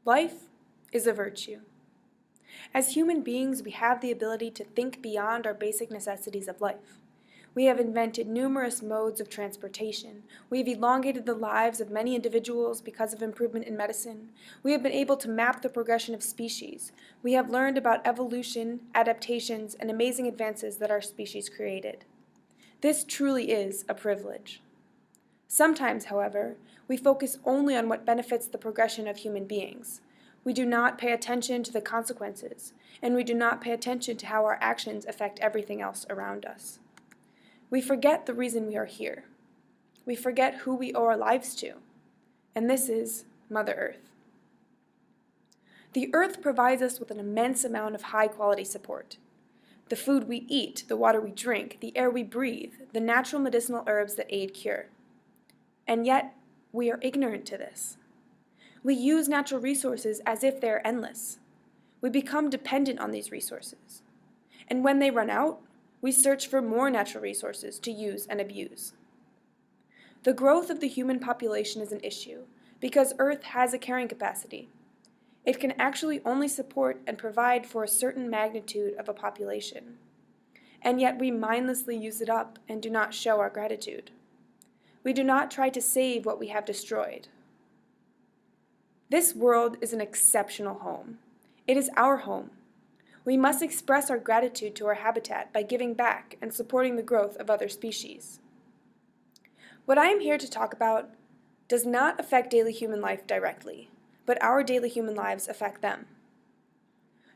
Life is a virtue. As human beings, we have the ability to think beyond our basic necessities of life. We have invented numerous modes of transportation. We have elongated the lives of many individuals because of improvement in medicine. We have been able to map the progression of species. We have learned about evolution, adaptations, and amazing advances that our species created. This truly is a privilege. Sometimes, however, we focus only on what benefits the progression of human beings. We do not pay attention to the consequences, and we do not pay attention to how our actions affect everything else around us. We forget the reason we are here. We forget who we owe our lives to, and this is Mother Earth. The Earth provides us with an immense amount of high-quality support. The food we eat, the water we drink, the air we breathe, the natural medicinal herbs that aid cure. And yet, we are ignorant to this. We use natural resources as if they are endless. We become dependent on these resources. And when they run out, we search for more natural resources to use and abuse. The growth of the human population is an issue because Earth has a carrying capacity. It can actually only support and provide for a certain magnitude of a population. And yet we mindlessly use it up and do not show our gratitude. We do not try to save what we have destroyed. This world is an exceptional home. It is our home. We must express our gratitude to our habitat by giving back and supporting the growth of other species. What I am here to talk about does not affect daily human life directly, but our daily human lives affect them.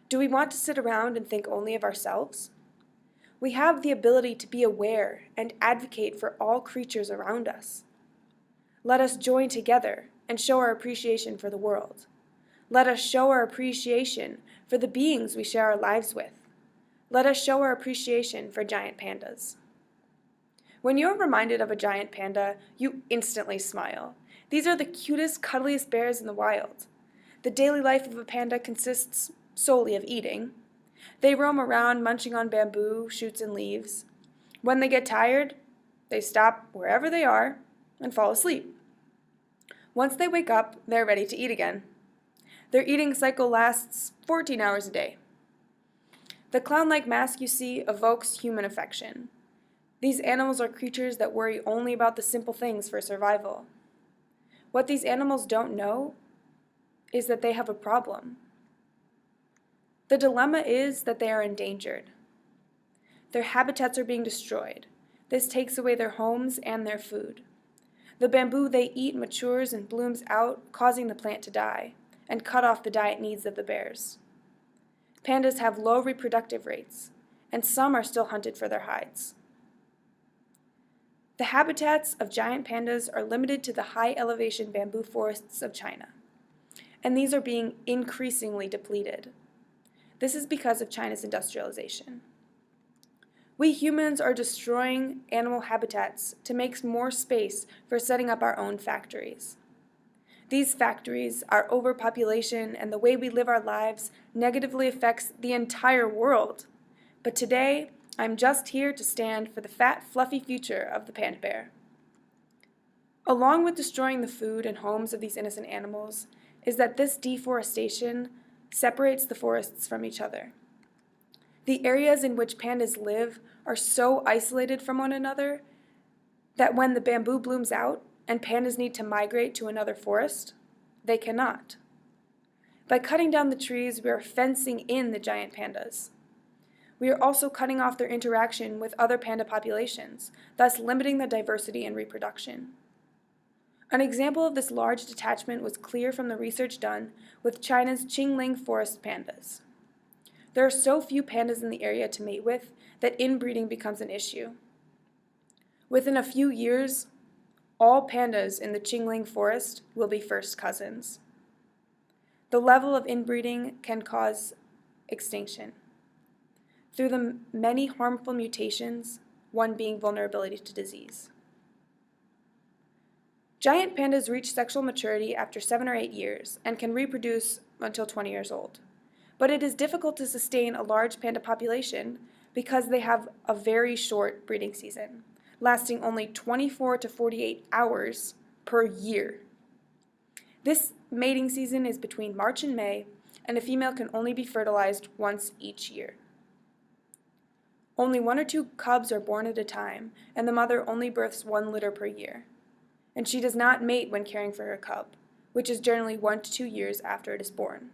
Do we want to sit around and think only of ourselves? We have the ability to be aware and advocate for all creatures around us. Let us join together and show our appreciation for the world. Let us show our appreciation for the beings we share our lives with. Let us show our appreciation for giant pandas. When you're reminded of a giant panda, you instantly smile. These are the cutest, cuddliest bears in the wild. The daily life of a panda consists solely of eating. They roam around munching on bamboo, shoots, and leaves. When they get tired, they stop wherever they are and fall asleep. Once they wake up, they're ready to eat again. Their eating cycle lasts 14 hours a day. The clown-like mask you see evokes human affection. These animals are creatures that worry only about the simple things for survival. What these animals don't know is that they have a problem. The dilemma is that they are endangered. Their habitats are being destroyed. This takes away their homes and their food. The bamboo they eat matures and blooms out, causing the plant to die, and cut off the diet needs of the bears. Pandas have low reproductive rates, and some are still hunted for their hides. The habitats of giant pandas are limited to the high-elevation bamboo forests of China, and these are being increasingly depleted. This is because of China's industrialization. We humans are destroying animal habitats to make more space for setting up our own factories. These factories, our overpopulation, and the way we live our lives negatively affects the entire world. But today, I'm just here to stand for the fat, fluffy future of the panda bear. Along with destroying the food and homes of these innocent animals, is that this deforestation separates the forests from each other. The areas in which pandas live are so isolated from one another that when the bamboo blooms out and pandas need to migrate to another forest, they cannot. By cutting down the trees, we are fencing in the giant pandas. We are also cutting off their interaction with other panda populations, thus limiting the diversity and reproduction. An example of this large detachment was clear from the research done with China's Qingling forest pandas. There are so few pandas in the area to mate with that inbreeding becomes an issue. Within a few years, all pandas in the Qingling forest will be first cousins. The level of inbreeding can cause extinction through the many harmful mutations, one being vulnerability to disease. Giant pandas reach sexual maturity after 7 or 8 years and can reproduce until 20 years old. But it is difficult to sustain a large panda population because they have a very short breeding season, lasting only 24 to 48 hours per year. This mating season is between March and May, and a female can only be fertilized once each year. Only 1 or 2 cubs are born at a time, and the mother only births 1 litter per year. And she does not mate when caring for her cub, which is generally 1 to 2 years after it is born.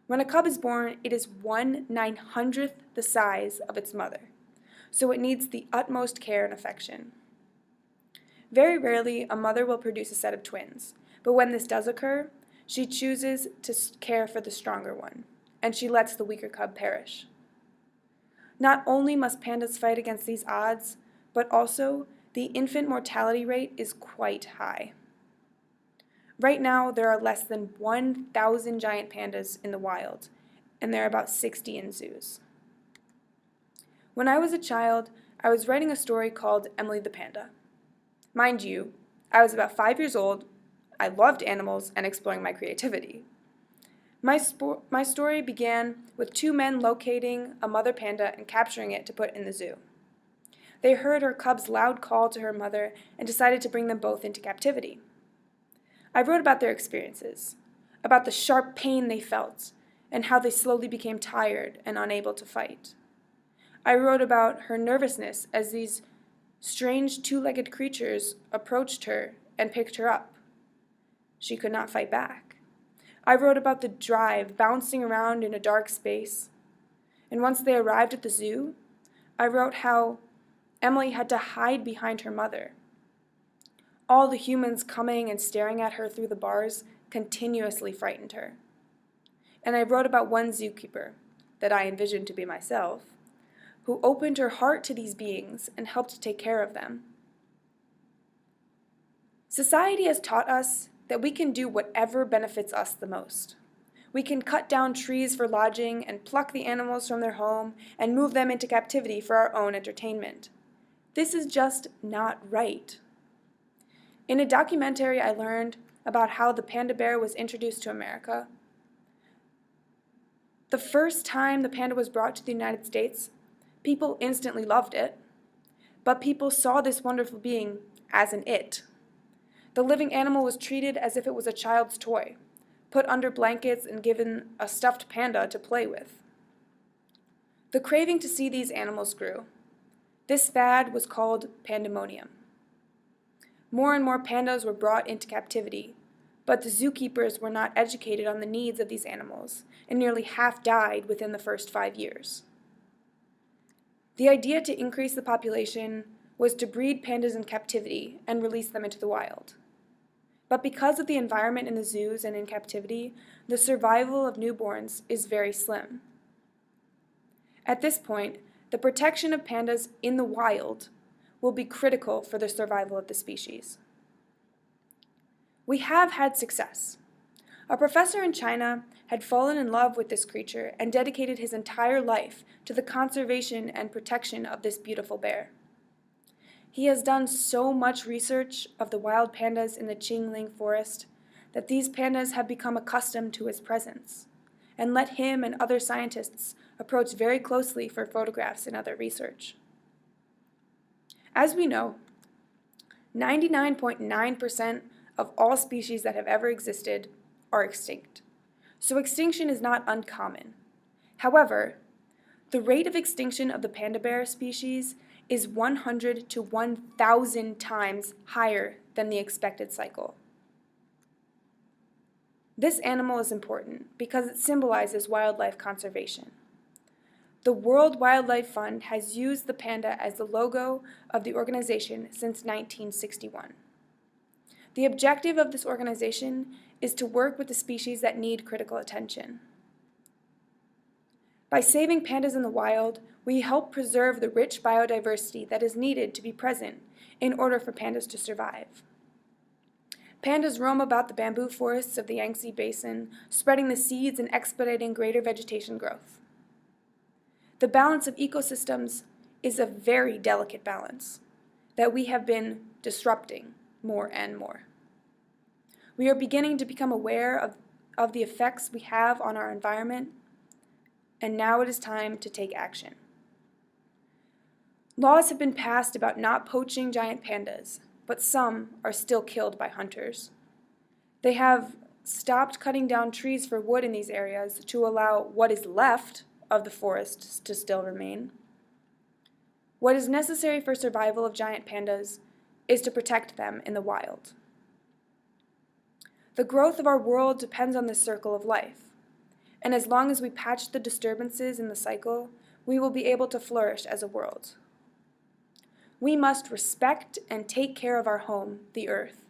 When a cub is born, it is 1/900th the size of its mother, so it needs the utmost care and affection. Very rarely, a mother will produce a set of twins, but when this does occur, she chooses to care for the stronger one, and she lets the weaker cub perish. Not only must pandas fight against these odds, but also the infant mortality rate is quite high. Right now, there are less than 1,000 giant pandas in the wild, and there are about 60 in zoos. When I was a child, I was writing a story called Emily the Panda. Mind you, I was about 5 years old. I loved animals and exploring my creativity. My story began with 2 men locating a mother panda and capturing it to put in the zoo. They heard her cub's loud call to her mother and decided to bring them both into captivity. I wrote about their experiences, about the sharp pain they felt, and how they slowly became tired and unable to fight. I wrote about her nervousness as these strange 2-legged creatures approached her and picked her up. She could not fight back. I wrote about the drive bouncing around in a dark space. And once they arrived at the zoo, I wrote how Emily had to hide behind her mother. All the humans coming and staring at her through the bars continuously frightened her. And I wrote about one zookeeper, that I envisioned to be myself, who opened her heart to these beings and helped to take care of them. Society has taught us that we can do whatever benefits us the most. We can cut down trees for lodging and pluck the animals from their home and move them into captivity for our own entertainment. This is just not right. In a documentary, I learned about how the panda bear was introduced to America. The first time the panda was brought to the United States, people instantly loved it, but people saw this wonderful being as an it. The living animal was treated as if it was a child's toy, put under blankets and given a stuffed panda to play with. The craving to see these animals grew. This fad was called pandemonium. More and more pandas were brought into captivity, but the zookeepers were not educated on the needs of these animals, and nearly half died within the first 5 years. The idea to increase the population was to breed pandas in captivity and release them into the wild. But because of the environment in the zoos and in captivity, the survival of newborns is very slim. At this point, the protection of pandas in the wild will be critical for the survival of the species. We have had success. A professor in China had fallen in love with this creature and dedicated his entire life to the conservation and protection of this beautiful bear. He has done so much research of the wild pandas in the Qingling forest that these pandas have become accustomed to his presence and let him and other scientists approach very closely for photographs and other research. As we know, 99.9% of all species that have ever existed are extinct, so extinction is not uncommon. However, the rate of extinction of the panda bear species is 100 to 1,000 times higher than the expected cycle. This animal is important because it symbolizes wildlife conservation. The World Wildlife Fund has used the panda as the logo of the organization since 1961. The objective of this organization is to work with the species that need critical attention. By saving pandas in the wild, we help preserve the rich biodiversity that is needed to be present in order for pandas to survive. Pandas roam about the bamboo forests of the Yangtze Basin, spreading the seeds and expediting greater vegetation growth. The balance of ecosystems is a very delicate balance that we have been disrupting more and more. We are beginning to become aware of the effects we have on our environment, and now it is time to take action. Laws have been passed about not poaching giant pandas, but some are still killed by hunters. They have stopped cutting down trees for wood in these areas to allow what is left of the forests to still remain. What is necessary for survival of giant pandas is to protect them in the wild. The growth of our world depends on this circle of life, and as long as we patch the disturbances in the cycle, we will be able to flourish as a world. We must respect and take care of our home, the earth.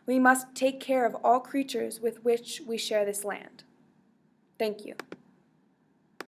We must take care of all creatures with which we share this land. Thank you.